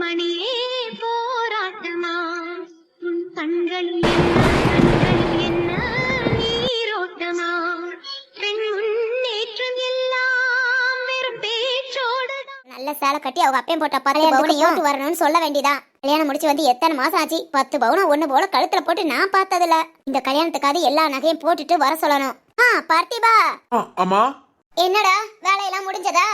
மணியே போராட்டமா உன் கண்களில் என்ன நீரோட்டமா பெண் முன்னேற்றம் எல்லாம் வெறும் பேச்சோடு நல்ல சேலை கட்டி அவங்க அப்பையும் போட்ட 10 பவுனையும் வரணும்னு சொல்ல வேண்டியதா. கல்யாணம் முடிச்சு வந்து எத்தனை மாசம் ஆச்சு? 10 பவுனம் ஒண்ணு போல கழுத்துல போட்டு நான் பார்த்ததில்ல. இந்த கல்யாணத்துக்காக எல்லா நகையும் போட்டுட்டு வர சொல்லணும். பார்த்திபா. அம்மா, என்னடா வேலையெல்லாம் முடிஞ்சதா?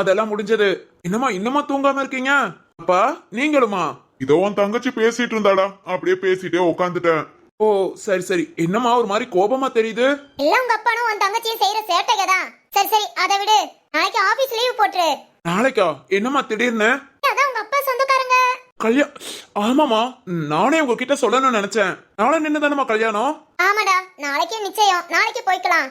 அதெல்லாம் முடிஞ்சது. இன்னமா தூங்காம இருக்கீங்க? அப்பா நீங்களுமா? இதோ உன் தங்கச்சி பேசிட்டு இருந்தாடா, அப்படியே பேசிட்டே உட்காந்துட்டேன். ஓ சரி சரி. என்னம்மா ஒரு மாதிரி கோபமா தெரியுது? இல்ல உங்க அப்பானும் உன் தங்கச்சியும் செய்யற சேட்டைகதான். சரி சரி அதை விடு. நாளைக்கு ஆபீஸ் லீவ் போட்டுரு. நாளைக்கா? என்னம்மா திடீர்னு? அதான் உங்க அப்பா சொந்தக்காரங்க ஆமாமா, நானே உங்ககிட்ட சொல்லணும்னு நினைச்சேன். நாளை நின்னுதானமா கல்யாணம்? ஆமாடா, நாளைக்கே நிச்சயம். நாளைக்கு போய்க்கலாம்.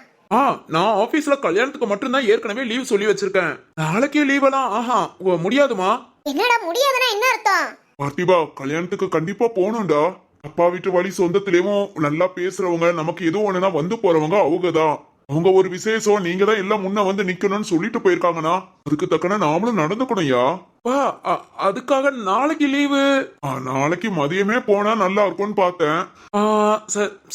நான் ஆபீஸ்ல கல்யாணத்துக்கு மட்டும்தான் ஏற்கனவே லீவ் சொல்லி வச்சிருக்கேன். நாளைக்கே லீவ் எல்லாம் முடியாதுமா. என்னடா முடியாதுன்னா என்ன அர்த்தம்? பார்த்திபா, கல்யாணத்துக்கு கண்டிப்பா போகணும்டா. அப்பா வீட்டு வழி சொந்தத்திலேயும் நல்லா பேசுறவங்க, நமக்கு எதுவும் ஒண்ணுனா வந்து போறவங்க அவங்கதான். அவங்க ஒரு விசேஷம், நீங்க தான் எல்லாம் முன்ன வந்து நிக்கணும்னு சொல்லிட்டு போயிருக்காங்கன்னா அதுக்கு தக்கன நாமளும் நடந்துக்கணும்யா. அதுக்காக நாளைக்கு லீவு? நாளைக்கு மதியமே போனா நல்லா இருக்கும்னு பார்த்தேன்.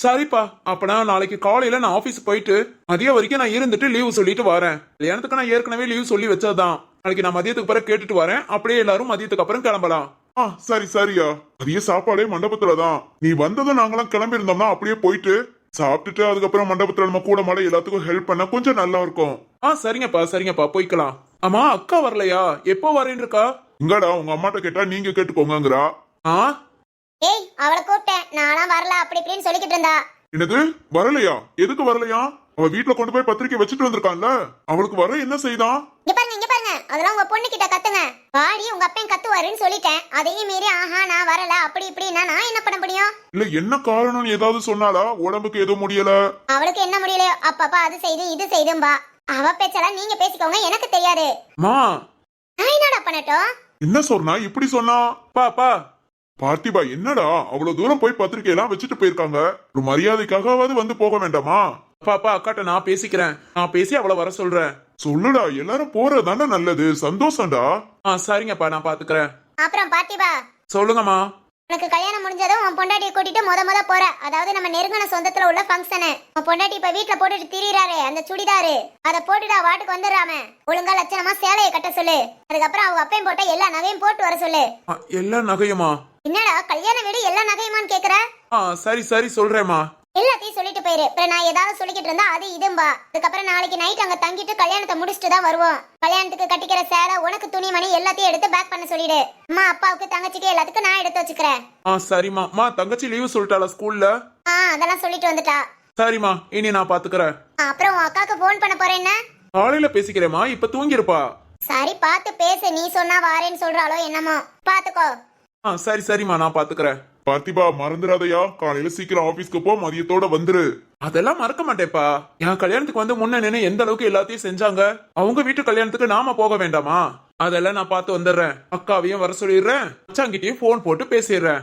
சரிப்பா, அப்பனா நாளைக்கு காலையில நான் ஆபீஸ் போயிட்டு மதியம் வரைக்கும் நான் இருந்துட்டு லீவு சொல்லிட்டு வரேன். கல்யாணத்துக்கு நான் ஏற்கனவே லீவ் சொல்லி வச்சதுதான். நாளைக்கு நான் மதியத்துக்கு பிறகு கேட்டுட்டு வரேன். அப்படியே எல்லாரும் மதியத்துக்கு அப்புறம் கிளம்பலாம். சரி சரியா. மதிய சாப்பாடே மண்டபத்துலதான். நீ வந்ததும் நாங்களாம் கிளம்பி இருந்தோம்னா அப்படியே போயிட்டு சாப்பிட்டுட்டு அதுக்கப்புறம் மண்டபத்துல நம்ம கூட மாட எல்லாத்துக்கும் ஹெல்ப் பண்ண கொஞ்சம் நல்லா இருக்கும். சரிங்கப்பா போய்க்கலாம். ஆமா, அக்கா வரலையா? எப்போ வரேன்னு இருக்கா? இங்கடா உங்க அம்மாட்ட கேட்டா நீங்க கேட்டுக்கோங்கங்கிறா. ஏய், அவளை கூப்பிட்டேன். நானும் வரல அப்படி இப்படின்னு சொல்லிக்கிட்டு இருந்தா. என்னது வரலையா? எதுக்கு வரலையா? அவ வீட்டுல கொண்டு போய் பத்திரிக்கை வச்சுட்டு வந்திருக்கான்ல, அவளுக்கு வர என்ன செய்தான்? இங்க பாருங்க, அதெல்லாம் உங்க பொண்ணு கிட்ட கத்துங்க. வாடி உங்க அப்பன் கத்துவாருன்னு சொல்லிட்டேன். அதையும் மீறி நான் வரல அப்படி இப்படின்னா நான் என்ன பண்ண முடியும்? இல்ல என்ன காரணம் ஏதாவது சொன்னாலா? உடம்புக்கு எதுவும் முடியல? அவளுக்கு என்ன முடியலையோ அப்பப்பா அது செய்து இது செய்தும்பா. அவ பேச்செல்லாம் நீங்க பேசிக்கோங்க, எனக்கு தெரியாது. நான் என்னடா பண்ணட்டும்? என்ன சொன்னா இப்படி சொன்னா? பாப்பா பார்த்திபா, என்னடா அவ்வளவு தூரம் போய் பத்திரிக்கை எல்லாம் வச்சுட்டு போயிருக்காங்க, ஒரு மரியாதைக்காகவாது வந்து போக வேண்டாமா? பாப்பா, அக்காட்ட நான் பேசிக்கிறேன். நான் பேசி அவளை வர சொல்றேன். சொல்லுடா, எல்லாரும் போறதானே நல்லது. சந்தோஷம்டா. சரிங்கப்பா, நான் பாத்துக்கிறேன். அப்புறம் பார்த்திபா, சொல்லுங்கம்மா. உனக்கு கல்யாணம் முடிஞ்சதும் உன் பொண்டாட்டியை கூட்டிட்டு முத போற, அதாவது நம்ம நெருங்கின சொந்தத்துல உள்ள ஃபங்க்ஷனு. உன் பொண்டாட்டி இப்ப வீட்டுல போட்டுட்டு திரியிறாரு அந்த சுடிதாரு, அதை போட்டுடா வாட்டுக்கு வந்துடுறாம. ஒழுங்கா லட்சணமா சேலையை கட்ட சொல்லு. அதுக்கப்புறம் அவங்க அப்பையும் போட்ட எல்லா நகையும் போட்டு வர சொல்லு. எல்லா நகையுமா? என்னடா கல்யாண வீடு எல்லா நகையுமான்னு கேக்குற? சரி சொல்றேம்மா. எல்லாத்தையும் சொல்லிட்டு போயிரு. அப்புறம் நான் ஏதாவது சொல்லிக்கிட்டு இருந்தா அது இதும்பா. அதுக்கப்புறம் நாளைக்கு நைட் அங்க தங்கிட்டு கல்யாணத்தை முடிச்சுட்டு தான் வருவோம். கல்யாணத்துக்கு கட்டிக்கிற சேலை, உனக்கு துணிமணி எல்லாத்தையும் எடுத்து பேக் பண்ண சொல்லிடு. அம்மா அப்பாவுக்கு தங்கச்சிக்கு எல்லாத்துக்கும் நான் எடுத்து வச்சுக்கிறேன். சரிம்மா. தங்கச்சி லீவு சொல்லிட்டாளா ஸ்கூல்ல? அதெல்லாம் சொல்லிட்டு வந்துட்டா. சரிம்மா, இனி நான் பாத்துக்கிறேன். அப்புறம் உன் அக்காக்கு போன் பண்ண போறேன். என்ன காலையில பேசிக்கிறேம்மா, இப்ப தூங்கிருப்பா. சரி பார்த்து பேசு. நீ சொன்னா வாரேன்னு சொல்றாளோ என்னமோ பாத்துக்கோ. சரிம்மா, நான் பாத்துக்கிறேன். பார்த்திபா, மறந்துடாதயா. காலையில சீக்கிரம் ஆபீஸ்க்கு போ, மதியத்தோட வந்துரு. அதெல்லாம் மறக்க மாட்டேப்பா. என் கல்யாணத்துக்கு வந்து முன்ன நின்று எந்த அளவுக்கு எல்லாத்தையும் செஞ்சாங்க. அவங்க வீட்டு கல்யாணத்துக்கு நாம போக வேண்டாமா? அதெல்லாம் நான் பார்த்து வந்துடுறேன். அக்காவையும் வர சொல்லிடுறேன். அச்சாங்கிட்டையும் போன் போட்டு பேசிடுறேன்.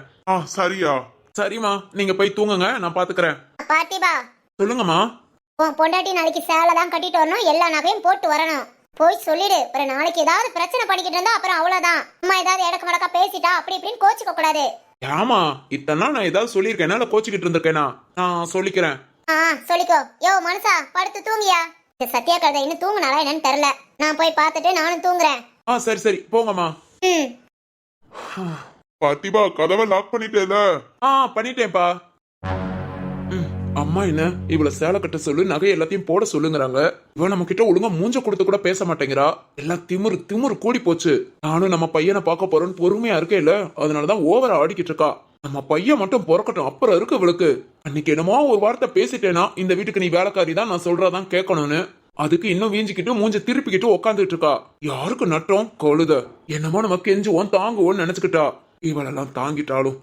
சரியா? சரிம்மா, நீங்க போய் தூங்குங்க, நான் பாத்துக்கிறேன். பார்த்திபா, சொல்லுங்கம்மா. உன் பொண்டாட்டி நாளைக்கு சேலை தான் கட்டிட்டு வரணும், எல்லா நகையும் போட்டு வரணும். போய் சொல்லிடு. அப்புறம் நாளைக்கு ஏதாவது பிரச்சனை பண்ணிக்கிட்டு இருந்தா அப்புறம் அவ்வளவுதான். அம்மா ஏதாவது இடக்கு மடக்கா பேசிட்டா அப்படி இப்படின்னு கோச்சிக்க கூடாது. ஆமா, இத்தனை நான் ஏதாவது சொல்லியிருக்கேனா இல்ல கோச்சிக்கிட்டு இருந்திருக்கேனா? நான் சொல்லிக்கிறேன். சொல்லிக்கோ. யோ மனுஷா, படுத்து தூங்கியா? சத்யா கழுதை இன்னும் தூங்குனாலா என்னன்னு தெரியல. நான் போய் பார்த்துட்டு நானும் தூங்குறேன். சரி போங்கம்மா. பார்த்திபா, கதவை லாக் பண்ணிட்டேல? பண்ணிட்டேன்ப்பா. அம்மா என்ன இவ்வளவு சேலை கட்ட சொல்லு, நகை எல்லாத்தையும் போட சொல்லுங்கிறாங்க. இவன் நம்ம கிட்ட ஒழுங்கா மூஞ்ச கொடுத்து கூட பேச மாட்டேங்கிறா. எல்லாம் திமுரு கூடி போச்சு. நானும் நம்ம பையனை பார்க்க போறோன்னு பொறுமையா இருக்கே இல்ல, அதனாலதான் ஓவரா ஆடிக்கிட்டு இருக்கா. நம்ம பையன் மட்டும் பிறக்கட்டும், அப்புறம் இருக்கு இவளுக்கு. அன்னைக்கு என்னமோ ஒரு வார்த்தை பேசிட்டேனா, இந்த வீட்டுக்கு நீ வேலைக்காரி தான், நான் சொல்றதான் கேட்கணும்னு. அதுக்கு இன்னும் வீஞ்சிக்கிட்டு மூஞ்ச திருப்பிக்கிட்டு உக்காந்துட்டு இருக்கா. யாருக்கு நட்டம் கழுத. என்னமோ நம்ம கெஞ்சுவோம் தாங்குவோம் நினைச்சுக்கிட்டா. இவளெல்லாம் தாங்கிட்டாலும்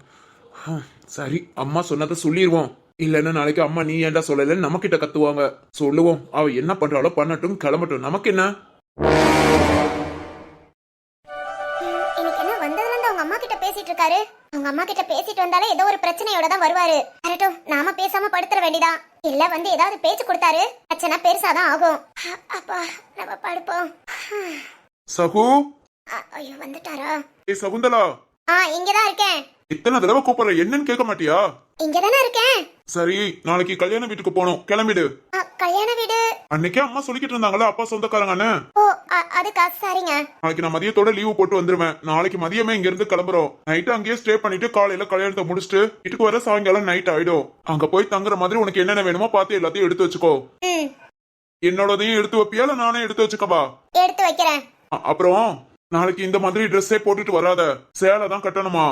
சரி, அம்மா சொன்னதை சொல்லிடுவோம். இல்லன்னா நாளைக்கு அம்மா நீ ஏன்டா சொல்லலன்னு நம்ம கிட்ட கத்துவாங்க. சொல்லுவோம், அவ என்ன பண்றாளோ பண்ணட்டும், கிளம்பட்டும், நமக்கு என்ன. அவங்க அம்மா கிட்ட பேசிட்டு இருக்காரு. அவங்க அம்மா கிட்ட பேசிட்டு வந்தாலே ஏதோ ஒரு பிரச்சனையோட தான் வருவாரு. கரெக்டும், நாம பேசாம படுத்துற வேண்டிதான். இல்ல வந்து ஏதாவது பேச்சு கொடுத்தாரு, பிரச்சனை பெருசாதான் ஆகும். அப்பா நம்ம படுப்போம். சகு, ஐயோ வந்துட்டாரா? ஏய் சகுந்தலா, இங்கதான் இருக்கேன். இத்தனை தடவை கூப்பிடுற, என்னன்னு கேட்க மாட்டியா? இங்கதானே இருக்கேன். சரி, நாளைக்கு கல்யாண வீட்டுக்கு போகணும், கிளம்பிடு. கல்யாண வீடு? அன்னைக்கே அம்மா சொல்லிக்கிட்டு இருந்தாங்களா அப்பா சொந்தக்காரங்கன்னு. ஓ அதுக்கா? சரிங்க. நாளைக்கு நான் மதியத்தோட லீவு போட்டு வந்துருவேன். நாளைக்கு மதியமே இங்க இருந்து கிளம்புறோம். நைட்டு அங்கேயே ஸ்டே பண்ணிட்டு காலையில கல்யாணத்தை முடிச்சுட்டு வீட்டுக்கு வர சாயங்காலம் நைட் ஆயிடும். அங்க போய் தங்குற மாதிரி உனக்கு என்னென்ன வேணுமோ பார்த்து எல்லாத்தையும் எடுத்து வச்சுக்கோ. என்னோடதையும் எடுத்து வைப்பியா இல்ல நானே எடுத்து வச்சுக்கவா? எடுத்து வைக்கிறேன். அப்புறம் நாளைக்கு இந்த மாதிரி ட்ரெஸ்ஸே போட்டுட்டு வராத, சேலை தான் கட்டணுமா.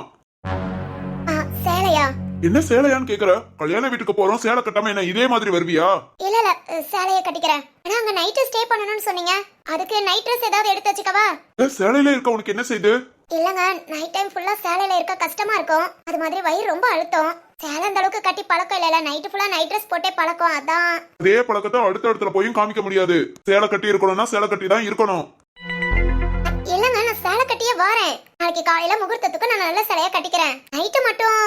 சேலையா? என்ன சேலையான்னு கேக்குற? கல்யாண வீட்டுக்கு போறோம், சேலை கட்டாம என்ன இதே மாதிரி வருவியா? இல்ல இல்ல, சேலைய கட்டிக்கிறேன். ஆனா அங்க நைட் ஸ்டே பண்ணணும்னு சொன்னீங்க, அதுக்கு நைட் ட்ரெஸ் ஏதாவது எடுத்து வச்சுக்கவா? சேலையில இருக்க உனக்கு என்ன செய்து? இல்லங்க, நைட் டைம் ஃபுல்லா சேலையில இருக்க கஷ்டமா இருக்கும். அது மாதிரி வயிறு ரொம்ப அழுத்தம். சேலை அந்த அளவுக்கு கட்டி பழக்கம் இல்லல, நைட் ஃபுல்லா நைட் ட்ரெஸ் போட்டே பழக்கம். அதான். அதே பழக்கத்தை அடுத்த இடத்துல போயும் காமிக்க முடியாது. சேலை கட்டி இருக்கணும்னா சேலை கட்டி தான் இருக்கணும். இல்லங்க, நான் சேலை கட்டியே வரேன். நாளைக்கு காலையில முகூர்த்தத்துக்கு நான் நல்ல சேலைய கட்டிக்கிறேன். நைட்டு மட்டும்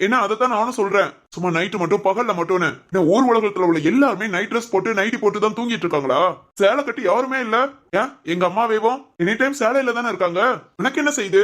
என்ன? அதைத்தான் நானும் சொல்றேன். சும்மா நைட்டு மட்டும் பகல்ல மட்டும்னு. ஊர் உலகத்துல உள்ள எல்லாருமே நைட் ட்ரெஸ் போட்டு நைட்டி போட்டு தான் தூங்கிட்டு இருக்காங்களா? சேலை கட்டி யாருமே இல்ல. ஏன் எங்க அம்மா வேவும் எனி டைம் சேலையில தானே இருக்காங்க. உனக்கு என்ன செய்யுது?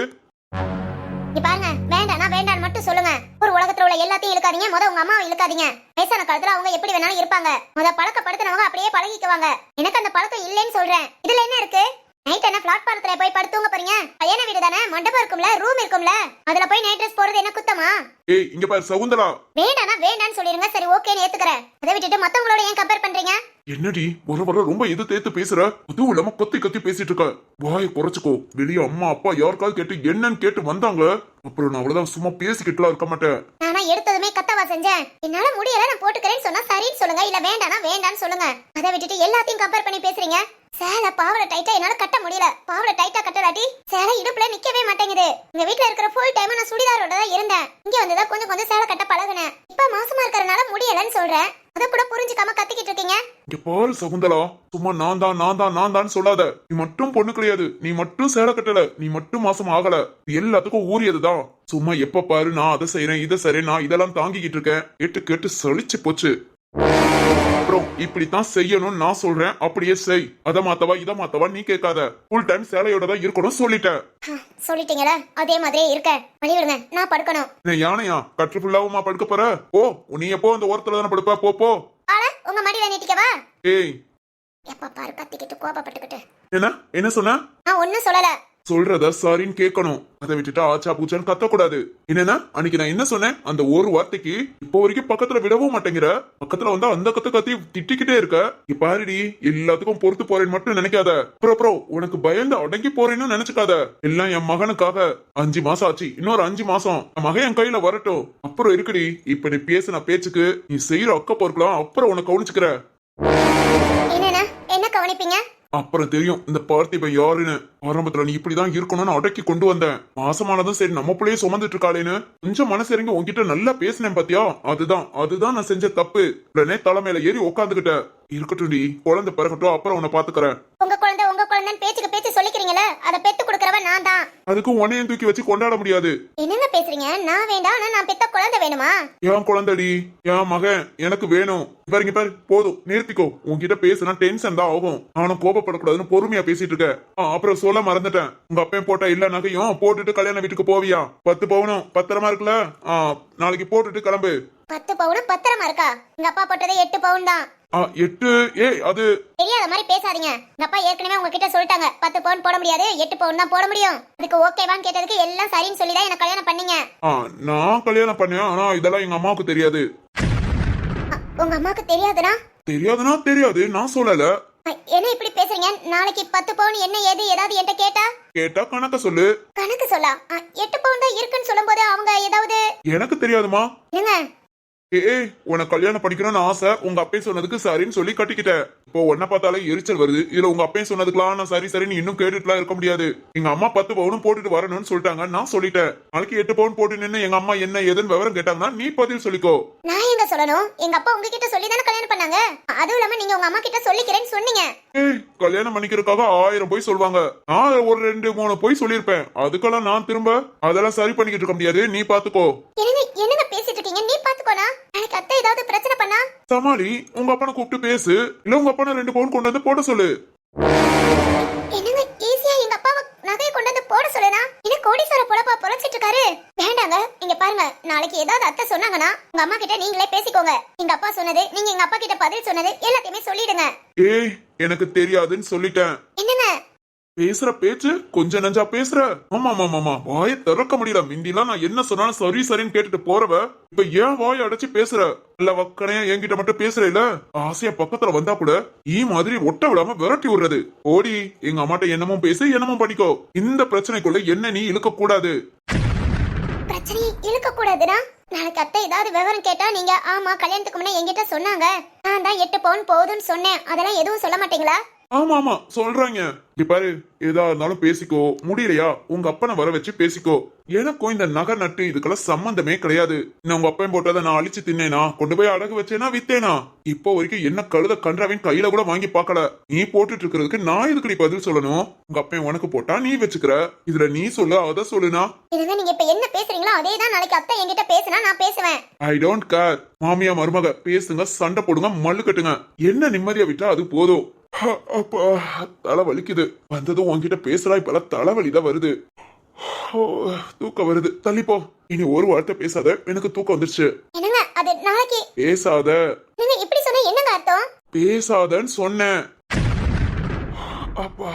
பாருங்க, வேண்டாம் வேண்டாம் மட்டும் சொல்லுங்க. ஒரு உலகத்துல உள்ள எல்லாத்தையும் இழுக்காதீங்க. முத உங்க அம்மாவை இழுக்காதீங்க. வயசான காலத்துல அவங்க எப்படி வேணாலும் இருப்பாங்க. முத பழக்கப்படுத்தினவங்க அப்படியே பழகிக்குவாங்க. எனக்கு அந்த பழக்கம் இல்லைன்னு சொல்றேன். இதுல என்ன இருக்கு? நைட் என்ன பிளாட்பாரத்துல போய் படுத்துங்க போறீங்க? கல்யாண வீடு தானே, மண்டபம் இருக்கும்ல, ரூம் இருக்கும்ல, அதுல போய் நைட் ட்ரெஸ் போறது என்ன குத்தமா? ஏய் இங்க பாரு சகுந்தலா, வேண்டான்னு சொல்லிருங்க. சரி ஓகேன்னு ஏத்துக்கறேன். அதை விட்டுட்டு மத்தவங்களோட ஏன் கம்பேர் பண்றீங்க? என்னடி வர ரொம்ப எது தேத்து பேசுற? அதுவும் இல்லாம கத்தி கத்தி பேசிட்டு இருக்க. வாயை குறைச்சுக்கோ. வெளியே அம்மா அப்பா யாருக்காவது கேட்டு என்னன்னு கேட்டு வந்தாங்க, அப்புறம் நான் அவ்வளவுதான், சும்மா பேசிக்கிட்டுலாம் இருக்க மாட்டேன். நானா எடுத்ததுமே கத்தவா செஞ்சேன்? என்னால முடியல, நான் போட்டுக்கிறேன்னு சொன்னா சரின்னு சொல்லுங்க, இல்ல வேண்டான்னு சொல்லுங்க. அதை விட்டுட்டு எல்லாத்தையும் கம்பேர் பண்ணி பேசுறீங்க. சேலை பாவட டைட்டா என்னால கட்ட முடியல. பாவட டைட்டா கட்டலாட்டி சேலை இடுப்புல நிக்கவே மாட்டேங்குது. எங்க வீட்ல இருக்கிற ஃபுல் டைம் நான் சுடிதாரோட தான் இருந்தேன். இங்க வந்ததா கொஞ்சம் சேலை கட்ட பழகுனேன். இப்ப மாசமா இருக்கறனால முடியலன்னு சொல்றேன். அத கூட புரிஞ்சுக்காம கத்திக்கிட்டு இருக்கீங்க. இங்க பாரு சகுந்தலா, சும்மா நான் தான் சொல்லாத. நீ மட்டும் பொண்ணு கிடையாது, நீ மட்டும் சேலை கட்டல, நீ மட்டும் மாசம் ஆகல, எல்லாத்துக்கும் ஊறியதுதான். சும்மா எப்ப பாரு நான் அதை செய்யறேன் இதை செய்யறேன், நான் இதெல்லாம் தாங்கிக்கிட்டு இருக்கேன். கேட்டு சலிச்சு போச்சு. அப்புறம் இப்படித்தான் செய்யணும்னு நான் சொல்றேன், அப்படியே செய். அத மாத்தவா இத மாத்தவா நீ கேட்காத. ஃபுல் டைம் சேலையோட தான் இருக்கணும் சொல்லிட்டேன். சொல்லிட்டீங்களா? அதே மாதிரியே இருக்க. வழி விடுங்க, நான் படுக்கணும். நீ யானையா கற்று ஃபுல்லாவுமா படுக்க போற? ஓ நீ எப்போ அந்த ஓரத்துல தானே படுப்பா? போ உங்க மடியில நீட்டிக்கவா? ஏய் எப்ப பாரு கத்திக்கிட்டு கோபப்பட்டுக்கிட்டு. என்ன சொன்ன? நான் ஒண்ணும் சொல்லல. சொல்றத சாரின்னு கேட்கணும். அதை விட்டுட்டு ஆச்சா பூச்சான்னு கத்தக்கூடாது. என்னன்னா அன்னைக்கு நான் என்ன சொன்னேன்? அந்த ஒரு வார்த்தைக்கு இப்போ வரைக்கும் பக்கத்துல விடவும் மாட்டேங்கிற. பக்கத்துல வந்தா அந்த கத்தி திட்டிக்கிட்டே இருக்க. பாருடி, எல்லாத்துக்கும் பொறுத்து போறேன்னு மட்டும் நினைக்காத. அப்புறம் உனக்கு பயந்து அடங்கி போறேன்னு நினைச்சுக்காத. எல்லாம் என் மகனுக்காக. 5 மாசம் ஆச்சு, இன்னொரு 5 மாசம் என் மகன் என் கையில வரட்டும். அப்புறம் இருக்குடி, இப்ப நீ பேசின பேச்சுக்கு நீ செய்யற அக்க பொறுக்கலாம். அப்புறம் உனக்கு கவனிச்சுக்கிற. என்ன கவனிப்பீங்க? அப்புறம் தெரியும் இந்த பார்த்திபன் யாருன்னு. ஆரம்பத்துல நீ இப்படிதான் இருக்கணும்னு அடக்கி கொண்டு வந்தேன். மாசமானதும் சரி நம்ம பிள்ளைய சுமந்துட்டு இருக்காளேன்னு கொஞ்சம் மனசு இறங்கி உன்கிட்ட நல்லா பேசினேன் பாத்தியா? அதுதான் நான் செஞ்ச தப்பு. உடனே தலைமையில ஏறி உட்காந்துக்கிட்ட. இருக்கட்டும்டி, குழந்தை பிறக்கட்டும், அப்புறம் உன்னை பாத்துக்கிறேன். உங்க குழந்தைன்னு பேச்சு சொல்லிக்கிறீங்களே, அதை பெத்து கொடுக்கறவ நான் தான். அதுக்கு உன்னையும் தூக்கி வச்சு கொண்டாட முடியாது. என்னங்க பேசுறீங்க? நான் வேண்டாம், ஆனா நான் பெத்த குழந்தை வேணுமா? என் குழந்தைடி, என் மகன் எனக்கு வேணும். பாரு போதும், நிறுத்திக்கோ. உன்கிட்ட பேசுனா டென்ஷன் தான் ஆகும். நானும் கோபப்படக்கூடாதுன்னு பொறுமையா பேசிட்டு இருக்க. அப்புறம் சொல்ல மறந்துட்டேன். உங்க அப்பையும் போட்டா இல்ல நகையும் போட்டுட்டு கல்யாண வீட்டுக்கு போவியா? 10 பவுனும் பத்திரமா இருக்குல்ல? நாளைக்கு போட்டுட்டு கிளம்பு. 10 பவுனும் பத்திரமா இருக்கா? எங்க அப்பா போட்டதே 8 பவுன் தான். 8? ஏய் அது தெரியாத மாதிரி பேசாதீங்க. எங்க அப்பா ஏற்கனவே உங்ககிட்ட சொல்லிட்டாங்க 10 பவுன் போட முடியாது, 8 பவுன் தான் போட முடியும். அதுக்கு ஓகேவான்னு கேட்டதுக்கு எல்லாம் சரின்னு சொல்லிதான் என்ன கல்யாணம் பண்ணீங்க. நான் கல்யாணம் பண்ணேன், ஆனா இதெல்லாம் எங்க அம்மாவுக்கு தெரியாது. உங்க அம்மாவுக்கு தெரியாதுனா? தெரியாது, நான் சொல்லல. என்ன இப்படி பேசுறீங்க? நாளைக்கு 10 பவுன் என்ன ஏது ஏதாவது என்கிட்ட கேட்டா கணக்க சொல்லு. கணக்கு சொல்லா? 8 பவுன் தான் இருக்குன்னு சொல்லும்போது அவங்க ஏதாவது எனக்கு தெரியாதுமா. என்னங்க? ஏய் உனக்கு கல்யாணம் பண்ணிக்கணும்னு ஆசை, உங்க அப்பையும் சொன்னதுக்கு சரின்னு சொல்லி கட்டிக்கிட்டேன். இப்போ உன்ன பார்த்தாலே எரிச்சல் வருது. இதுல உங்க அப்பையும் சொன்னதுக்குலாம் நான் சரி நீ இன்னும் கேட்டுட்டுலாம் இருக்க முடியாது. எங்க அம்மா 10 பவுனும் போட்டுட்டு வரணும்னு சொல்லிட்டாங்க, நான் சொல்லிட்டேன். நாளைக்கு 8 பவுன் போட்டு நின்று எங்க அம்மா என்ன ஏதுன்னு விவரம் கேட்டாங்கன்னா நீ பதில் சொல்லிக்கோ. நான் எங்க சொல்லணும்? எங்க அப்பா உங்ககிட்ட சொல்லி தானே கல்யாணம் பண்ணாங்க. அதுவும் இல்லாம நீங்க உங்க அம்மா கிட்ட சொல்லிக்கிறேன்னு சொன்னீங்க. ஏய் கல்யாணம் பண்ணிக்கிறதுக்காக 1000 போய் சொல்லுவாங்க. நான் ஒரு 2-3 போய் சொல்லியிருப்பேன். அதுக்கெல்லாம் நான் திரும்ப அதெல்லாம் சரி பண்ணிக்கிட்டு இருக்க முடியாது. நீ பாத்துக்கோ. என்னங்க பேசிட்டு இருக்கீங்க? நீ பாத்துக்கோனா? எனக்கு அத்தை ஏதாவது பிரச்சனை பண்ணா சமாளி. உங்க அப்பனை கூப்பிட்டு பேசு, இல்ல உங்க அப்பனை 2 பவுன் கொண்டு வந்து போட சொல்லு. என்னங்க ஈஸியா எங்க அப்பாவை நகை கொண்டு சொன்னாங்கன்னா உங்க அம்மா கிட்ட நீங்களே பேசிக்கோங்க. எங்க அப்பா சொன்னது, நீங்க எங்க அப்பா கிட்ட பதில் சொன்னது எல்லாத்தையுமே சொல்லிடுங்க. ஏய் எனக்கு தெரியாதுன்னு சொல்லிட்டேன். என்னங்க பேசுற பேச்சு கொஞ்சம் நஞ்சா பேசுற. ஆமா ஆமா ஆமா வாயை திறக்க முடியல. மிந்திலாம் நான் என்ன சொன்னாலும் சரி சரின்னு கேட்டுட்டு போறவ இப்ப ஏன் வாயை அடைச்சு பேசுற? இல்ல வக்கனையா என்கிட்ட மட்டும் பேசுற இல்ல, ஆசையா பக்கத்துல வந்தா கூட மாதிரி ஒட்ட விடாம விரட்டி விடுறது. ஓடி எங்க அம்மாட்ட என்னமோ பேசு என்னமோ பண்ணிக்கோ. இந்த பிரச்சனைக்குள்ள என்ன நீ இழுக்க கூடாது. பிரச்சனையை இழுக்க கூடாதுன்னா நாளைக்கு அத்தை ஏதாவது விவரம் கேட்டா நீங்க ஆமா கல்யாணத்துக்கு முன்ன என்கிட்ட சொன்னாங்க, நான் தான் 8 பவுன் போகுதுன்னு சொன்னேன், அதெல்லாம் எதுவும் சொல்ல மாட்டீங்களா? ஆமா ஆமா சொல்றாங்க. இப்படி பாரு, ஏதா இருந்தாலும் பேசிக்கோ. முடியலையா உங்க அப்பனை வர வச்சு பேசிக்கோ. எனக்கும் இந்த நகை நட்டு இதுக்கெல்லாம் சம்பந்தமே கிடையாது. நான் உங்க அப்பன் போட்டதை நான் அழிச்சு தின்னேனா, கொண்டு போய் அடகு வச்சேனா, வித்தேனா? இப்போ வரைக்கும் என்ன கழுத கன்றாவின் கையில கூட வாங்கி பார்க்கல. நீ போட்டுட்டு இருக்கிறதுக்கு நான் இதுக்கு பதில் சொல்லணும்? உங்க அப்பன் உனக்கு போட்டா நீ வச்சுக்கிற, இதுல நீ சொல்லு அத சொல்லுனா? இதுங்க நீங்க இப்ப என்ன பேசுறீங்களோ அதே தான் நாளைக்கு அத்தை என்கிட்ட பேசினா நான் பேசுவேன். I don't care. மாமியா மருமக பேசுங்க, சண்டை போடுங்க, மல்லு கட்டுங்க, என்ன நிம்மதியா விட்டா அது போதும். அப்பா தலை வலிக்குது. வந்ததும் உன்கிட்ட பேசலாம், இப்பெல்லாம் தலைவலிதான் வருது. தூக்கம் வருது, தள்ளிப்போ. இனி ஒரு வார்த்தை பேசாத, எனக்கு தூக்கம் வந்துருச்சு. என்னங்க அது நாளைக்கு பேசாத. நீங்க இப்படி சொன்னா என்னங்க அர்த்தம்? பேசாதன்னு சொன்னேன். அப்பா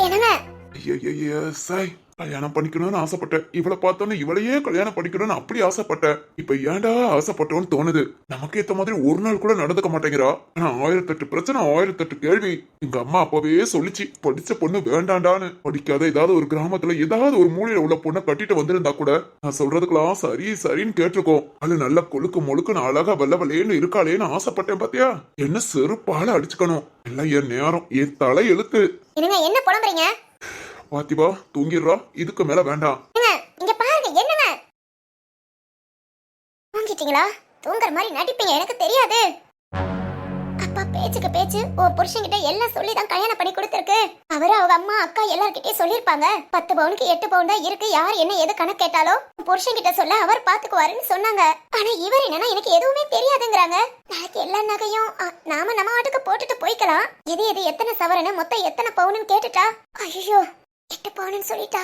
என்னங்க ஐயா சாய், கல்யாணம் பண்ணிக்கணும்னு ஆசைப்பட்டேன். இவளை பார்த்தோன்னு இவளையே கல்யாணம் பண்ணிக்கணும்னு அப்படி ஆசைப்பட்டேன். இப்ப ஏன்டா ஆசைப்பட்டோன்னு தோணுது. நமக்கு ஏத்த மாதிரி ஒரு நாள் கூட நடந்துக்க மாட்டேங்கிறா. ஆனா 1008 பிரச்சனை, 1008 கேள்வி. எங்க அம்மா அப்பவே சொல்லிச்சு, படிச்ச பொண்ணு வேண்டாண்டான்னு. படிக்காத ஏதாவது ஒரு கிராமத்துல ஏதாவது ஒரு மூலையில உள்ள பொண்ணை கட்டிட்டு வந்திருந்தா கூட நான் சொல்றதுக்கெல்லாம் சரி சரின்னு கேட்டிருக்கோம். அது நல்ல கொழுக்கு மொழுக்குன்னு அழகா வெள்ள வெள்ளையன்னு இருக்காளேன்னு ஆசைப்பட்டேன். பாத்தியா, என்ன செருப்பால அடிச்சுக்கணும். எல்லாம் என் நேரம், என் தலை எழுத்து. என்னங்க என்ன புலம்புறீங்க? பாத்திபா தூங்கிடுறா, இதுக்கு மேல வேண்டாம். இங்க பாருங்க. என்னங்க தூங்கிட்டீங்களா? தூங்குற மாதிரி நடிப்பீங்க, எனக்கு தெரியாது. அப்பா பேச்சுக்கு பேச்சு ஓ புருஷன்கிட்ட எல்லாம் சொல்லிதான் கல்யாணம் பண்ணி கொடுத்திருக்கு. அவரு அவங்க அம்மா அக்கா எல்லார்கிட்டயும் சொல்லிருப்பாங்க. 10 பவுனுக்கு 8 பவுன் தான் இருக்கு, யார் என்ன எது கணக்கு கேட்டாலும் புருஷன் கிட்ட சொல்ல அவர் பாத்துக்குவாருன்னு சொன்னாங்க. ஆனா இவர் என்னன்னா எனக்கு எதுவுமே தெரியாதுங்கிறாங்க. நாளைக்கு எல்லா நகையும் நாம நம்ம ஆட்டுக்கு போட்டுட்டு போய்க்கலாம். எது எது எத்தனை சவரனு மொத்தம் எத்தனை பவுனுன்னு கேட்டுட்டா, ஐயோ 8 பவுனுன்னு சொல்லிட்டா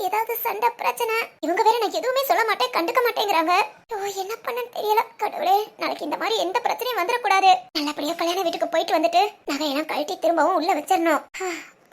ஏதாவது சண்டை பிரச்சனை. இவங்க வேற நான் எதுவுமே சொல்ல மாட்டேன், கண்டுக்க மாட்டேங்கிறாங்க. ஓ என்ன பண்ணன்னு தெரியல. கடவுளே, நாளைக்கு இந்த மாதிரி எந்த பிரச்சனையும் வந்துடக்கூடாது. நல்லபடியா கல்யாண வீட்டுக்கு போயிட்டு வந்துட்டு நகையெல்லாம் கழட்டி திரும்பவும் உள்ள வச்சிடணும்.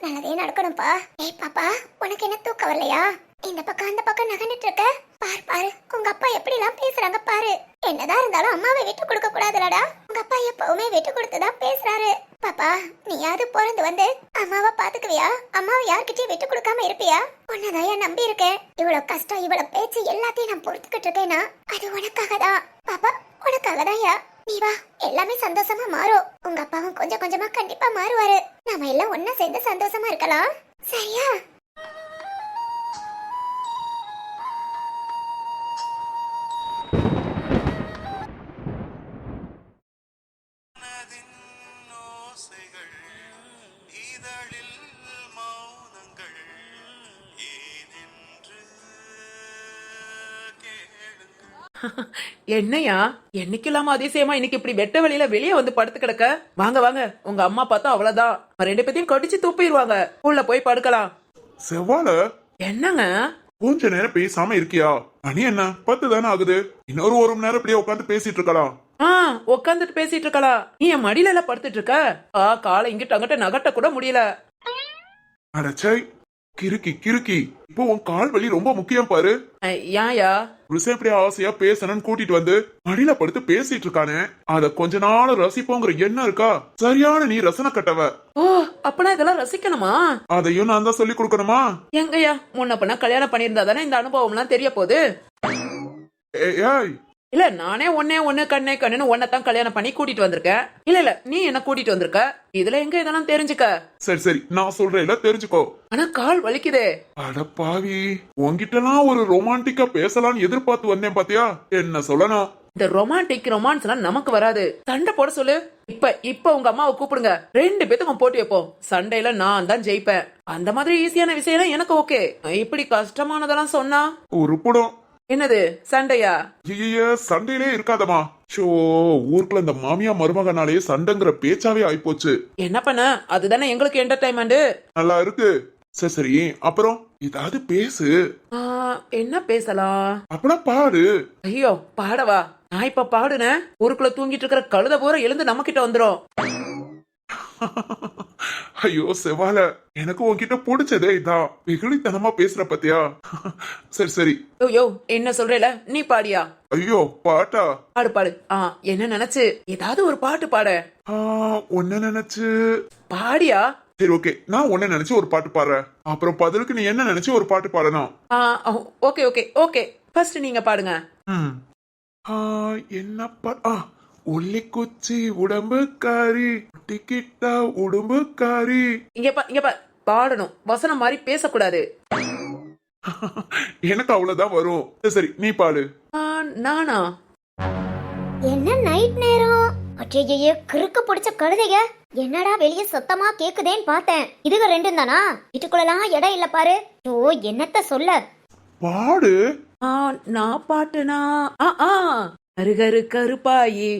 நல்லதே நடக்கணும்ப்பா. ஏய் பாப்பா, உனக்கு என்ன தூக்கம் வரலையா? இந்த பக்கம் அந்த பக்கம் நகனிட்டு இருக்க. பாரு பாரு உங்க அப்பா எப்படி எல்லாம் பேசுறாங்க பாரு. என்னதான் இருந்தாலும் அம்மாவை விட்டு கொடுக்க கூடாதுலடா. உங்க அப்பா எப்பவுமே விட்டு கொடுத்துதான் பேசுறாரு. பாப்பா, நீயாவது பிறந்து வந்து அம்மாவை பாத்துக்குவியா? அம்மாவை யார்கிட்டயும் விட்டு கொடுக்காம இருப்பியா? உன்னதான் நம்பி இருக்கேன். இவ்வளவு கஷ்டம் இவ்வளவு பேச்சு எல்லாத்தையும் நான் பொறுத்துக்கிட்டு இருக்கேன்னா அது உனக்காக தான் பாப்பா, உனக்காக தான்யா. நீ வா, எல்லாமே சந்தோஷமா மாறும். உங்க அப்பாவும் கொஞ்சம் கொஞ்சமா கண்டிப்பா மாறுவாரு. நாம எல்லாம் ஒன்னா சேர்ந்து சந்தோஷமா இருக்கலாம், சரியா? என்னையா என்னைக்கு இல்லாம அதிசயமா இன்னைக்கு இப்படி வெட்ட வெளியில வெளியே வந்து படுத்து கிடக்க? வாங்க வாங்க, உங்க அம்மா பார்த்தா அவ்வளவுதான், 2 பேத்தையும் கடிச்சு துப்பிடுவாங்க. உள்ள போய் படுக்கலாம். செவ்வாழ என்னங்க கொஞ்ச நேரம் பேசாம இருக்கியா? மணி என்ன 10 தானே ஆகுது. இன்னொரு 1 மணி நேரம் இப்படியே உட்காந்து பேசிட்டு இருக்கலாம். உட்காந்துட்டு பேசிட்டு இருக்கலாம். நீ என் மடியில எல்லாம் படுத்துட்டு இருக்க. காலை இங்கிட்ட அங்கிட்ட நகட்ட கூட முடியல. அடச்சை கிறுக்கி கிறுக்கி, இப்போ உன் கால் வலி ரொம்ப முக்கியம் பாரு. ஏன்யா புருஷன் இப்படி ஆசையா பேசணும்னு கூட்டிட்டு வந்து மடியில படுத்து பேசிட்டு இருக்கானே, அத கொஞ்ச நாள் ரசிப்போங்கிற எண்ணம் இருக்கா? சரியான நீ ரசனை கட்டவ. ஓ அப்பனா இதெல்லாம் ரசிக்கணுமா? அதையும் நான் தான் சொல்லி கொடுக்கணுமா? எங்கயா முன்ன பண்ண கல்யாணம் பண்ணியிருந்தா தானே இந்த அனுபவம் எல்லாம் தெரிய போகுது. ஏய் இல்ல நானே ஒண்ணு கண்ணே கண்ணுன்னு ஒன்னதான் கல்யாணம் பண்ணி கூட்டிட்டு வந்திருக்கேன். இல்ல நீ என்ன கூட்டிட்டு வந்திருக்க. இதுல எங்க இதெல்லாம் தெரிஞ்சுக்க. சரி சரி நான் சொல்றேன்ல தெரிஞ்சுக்கோ. ஆனா கால் வலிக்குதே. அட பாவி, உன்கிட்டலாம் ஒரு ரொமான்டிக்கா பேசலாம்னு எதிர்பார்த்து வந்தேன் பாத்தியா? என்ன சொல்லணும்? இந்த ரொமான்ஸ் எல்லாம் நமக்கு வராது. சண்டை போட சொல்லு. இப்ப உங்க அம்மாவை கூப்பிடுங்க, 2 பேத்துக்கும் போட்டி வைப்போம். சண்டையில நான் தான் ஜெயிப்பேன். அந்த மாதிரி ஈஸியான விஷயம் எனக்கு ஓகே. இப்படி கஷ்டமானதெல்லாம் சொன்னா ஒரு புடம். என்னது சண்டையா? சண்டையிலே இருக்காதமா. ஷோ, ஊருக்குள்ள இந்த மாமியா மருமகனாலேயே சண்டைங்கிற பேச்சாவே ஆயிப்போச்சு. என்ன பண்ண, அதுதானே எங்களுக்கு என்டர்டைன்மெண்ட். நல்லா இருக்கு. சரி சரி, அப்புறம் ஏதாவது பேசு. ஆ, என்ன பேசலாம்? அப்புறம் பாடு. ஐயோ பாடவா? நான் இப்ப பாடுனேன், ஊருக்குள்ள தூங்கிட்டு இருக்கிற கழுத பூரா எழுந்து நம்ம கிட்ட வந்துரும். ஐயோ செவால, எனக்கு உன்கிட்ட பிடிச்சதே இதான், வெகுளித்தனமா பேசுற பத்தியா? சரி சரி. ஐயோ என்ன சொல்றேல, நீ பாடியா? ஐயோ பாட்டா? பாடு பாடு. என்ன நினைச்சு ஏதாவது ஒரு பாட்டு பாட. ஒன்ன நினைச்சு பாடியா? சரி ஓகே, நான் உன்ன நினைச்சு ஒரு பாட்டு பாடுறேன், அப்புறம் பதிலுக்கு நீ என்ன நினைச்சு ஒரு பாட்டு பாடணும். ஓகே ஓகே ஓகே, ஃபர்ஸ்ட் நீங்க பாடுங்க. ம். என்ன ஒல்லி குச்சி உடம்புக்காரி, டிக்கிட்டா உடம்புக்காரி. இங்க பாடணும், வசனம் மாதிரி பேசக்கூடாது. எனக்கு அவ்வளவுதான் வரும். சரி, சரி நீ பாடு. நானா? என்ன நைட் நேரம்? அச்சையே, கிறுக்கு பிடிச்ச கழுதைங்க. என்னடா வெளியே சத்தமா கேக்குதேன்னு பார்த்தேன். இதுக ரெண்டும் தானா? வீட்டுக்குள்ளலாம் இடம் இல்ல பாரு. ஓ, என்னத்த சொல்ல. பாடு. நான் பாட்டுனா கருகரு கருப்பாயி.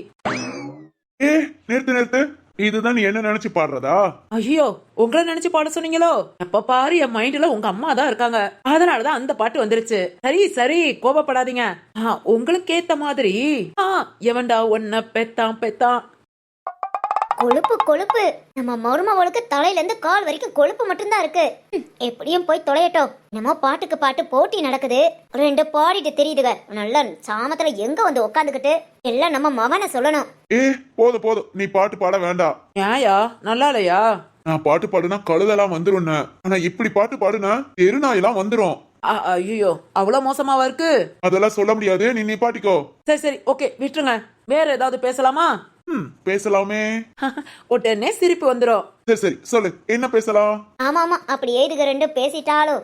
நிறுத்து நிறுத்து, இதுதான் நீ என்ன நினைச்சு பாடுறதா? ஐயோ, உங்களை நினைச்சு பாட சொன்னீங்களோ? எப்ப பாரு என் மைண்ட்ல உங்க அம்மா தான் இருக்காங்க, அதனாலதான் அந்த பாட்டு வந்துருச்சு. சரி சரி, கோபப்படாதீங்க. உங்களுக்கு ஏத்த மாதிரி எவன்டா ஒன்ன பெத்தான் பெத்தான். கொழுப்பு கொழுப்பு, நம்ம மருமவளுக்கு தலையில இருந்து கால் வரைக்கும் கொழுப்பு மட்டும்தான் இருக்கு. எப்படியும் போய் தொலையட்டும். நம்ம பாட்டுக்கு பாட்டு போட்டி நடக்குது, ரெண்டு பாடிட்டு தெரியுதுங்க. நல்ல சாமத்துல எங்க வந்து உக்காந்துக்கிட்டு எல்லாம் நம்ம மவனை சொல்லணும். போதும் போதும், நீ பாட்டு பாட வேண்டாம். ஏயா, நல்லா இல்லையா? நான் பாட்டு பாடுனா கழுதெல்லாம் வந்துரும், ஆனா இப்படி பாட்டு பாடுனா தெருநாயெல்லாம் வந்துரும். ஐயோ, அவ்வளவு மோசமாவா இருக்கு? அதெல்லாம் சொல்ல முடியாது, நீ பாட்டிக்கோ. சரி சரி ஓகே, விட்டுருங்க. வேற ஏதாவது பேசலாமா? பேசலாமே. உடனே சிரிப்பு வந்துரும். சரி சரி சொல்லு, என்ன பேசலாம்? ஆமா ஆமா, அப்படியே இதுக ரெண்டு பேசிட்டாலும்.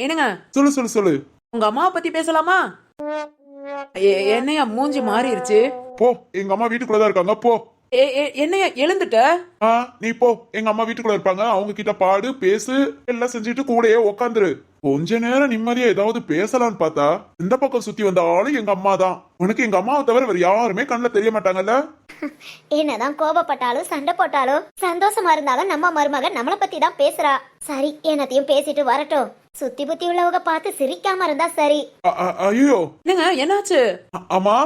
என்னங்க? சொல்லு சொல்லு சொல்லு. உங்க அம்மாவை பத்தி பேசலாமா? என்னையா மூஞ்சி மாறிடுச்சு? போ, எங்க அம்மா வீட்டுக்குள்ளதான் இருக்காங்க, போ. என்னையா எழுந்துட்ட? நீ போ, எங்க அம்மா வீட்டுக்குள்ள இருப்பாங்க, அவங்க கிட்ட பாடு பேசு எல்லாம் செஞ்சுட்டு கூடயே உக்காந்துரு. கொஞ்ச நேரம் நிம்மதியா ஏதாவது பேசலான்னு பார்த்தா இந்த பக்கம் சுத்தி வந்த ஆளு எங்க அம்மா தான். உனக்கு எங்க அம்மாவை தவிர வேற யாருமே கண்ணுல தெரிய மாட்டாங்கல்ல? என்னதான் கோபப்பட்டாலும் சண்டை போட்டாலும் சந்தோஷமா இருந்தாலும் நம்ம மருமகன் நம்மள பத்தி தான் பேசுறா. சரி, என்னத்தையும் பேசிட்டு வரட்டும். சுத்தி புத்தி உள்ளவங்க பார்த்து சிரிக்காம இருந்தா சரி. ஐயோ, என்னங்க என்னாச்சு? அம்மா.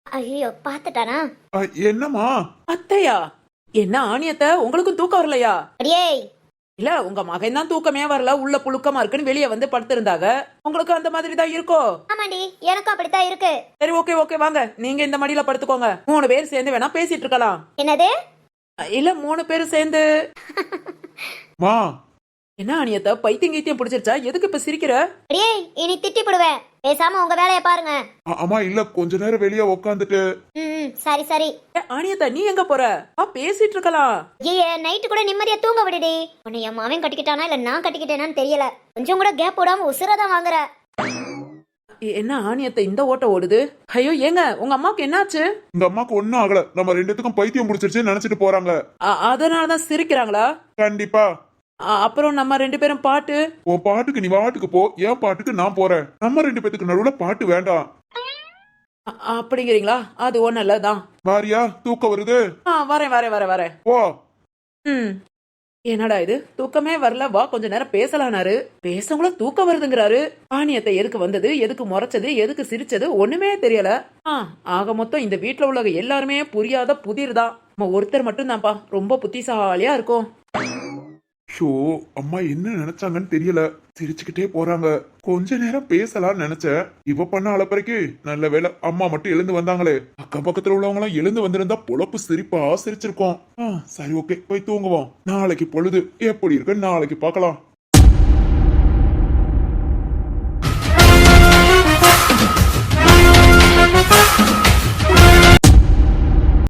ஐயோ, பாத்துட்டானா? என்னம்மா? அத்தையா? என்ன ஆணியத்தை, உங்களுக்கும் தூக்கம் வரலையா? அடியே, இல்ல உங்க மகன் தான் தூக்கமே வரல, உள்ள புழுக்கமா இருக்குன்னு வெளியே வந்து படுத்திருந்தாங்க. உங்களுக்கு அந்த மாதிரி தான் இருக்கோ? ஆமாண்டி, எனக்கு அப்படித்தான் இருக்கு. சரி ஓகே ஓகே, வாங்க நீங்க இந்த மடியில படுத்துக்கோங்க. 3 பேர் சேர்ந்து வேணா பேசிட்டு இருக்கலாம். என்னது? இல்ல 3 பேரும் சேர்ந்து. மா, என்ன ஆணியத்தை, பைத்தியம் கீத்தியம் பிடிச்சிருச்சா? எதுக்கு இப்ப சிரிக்கிற? அடியே, இனி திட்டி போடுவேன். பேசாம உங்க வேலைய பாருங்க. அம்மா இல்ல, கொஞ்ச நேரம் வெளியே உக்காந்துட்டு. சரி சரி. ஆணியத்தை, நீ எங்க போற? பேசிட்டு இருக்கலாம். ஐயே, நைட்டு கூட நிம்மதியா தூங்க விடுடி. உன்னை என் மாவன் கட்டிக்கிட்டானா இல்ல நான் கட்டிக்கிட்டேனான்னு தெரியல. கொஞ்சம் கூட கேப் போடாம உசுரதான் வாங்குற. என்ன ஆணியத்தை இந்த ஓட்ட ஓடுது? ஐயோ ஏங்க, உங்க அம்மாவுக்கு என்னாச்சு? உங்க அம்மாக்கு ஒண்ணும் ஆகல, நம்ம ரெண்டுத்துக்கும் பைத்தியம் பிடிச்சிருச்சு நினைச்சிட்டு போறாங்க. அதனாலதான் சிரிக்கிறாங்களா? கண்டிப்பா. அப்புறம் நம்ம 2 பேரும் பாட்டு. உன் பாட்டுக்கு நீ பாட்டுக்கு போ, என் பாட்டுக்கு நான் போறேன். நம்ம 2 பேத்துக்கு நடுவுல பாட்டு வேண்டாம். அப்படிங்கிறீங்களா? அது ஒண்ணல்லதான். வாரியா, தூக்கம் வருது. வரேன் வரேன் வரேன் வரேன். ஓ. என்னடா இது, தூக்கமே வரல, வா கொஞ்ச நேரம் பேசலானாரு, பேசவங்கள தூக்கம் வருதுங்கிறாரு. ஆணியத்தை எதுக்கு வந்தது, எதுக்கு முறைச்சது, எதுக்கு சிரிச்சது ஒண்ணுமே தெரியல. ஆக மொத்தம் இந்த வீட்டுல உள்ள எல்லாருமே புரியாத புதிர் தான். நம்ம ஒருத்தர் மட்டும் தான்ப்பா ரொம்ப புத்திசாலியா இருக்கும். ஷோ, அம்மா என்ன நினைச்சாங்கன்னு தெரியல, சிரிச்சுக்கிட்டே போறாங்க. கொஞ்ச நேரம் பேசலாம்னு நினைச்சேன், இவ பண்ண அலப்பறைக்கு நல்ல வேலை அம்மா மட்டும் எழுந்து வந்தாங்களே. அக்கம் பக்கத்துல உள்ளவங்க எல்லாம் எழுந்து வந்திருந்தா பொழப்பு சிரிப்பா சிரிச்சிருக்கோம். சரி ஓகே, போய் தூங்குவோம். நாளைக்கு பொழுது எப்படி இருக்கு நாளைக்கு பார்க்கலாம்.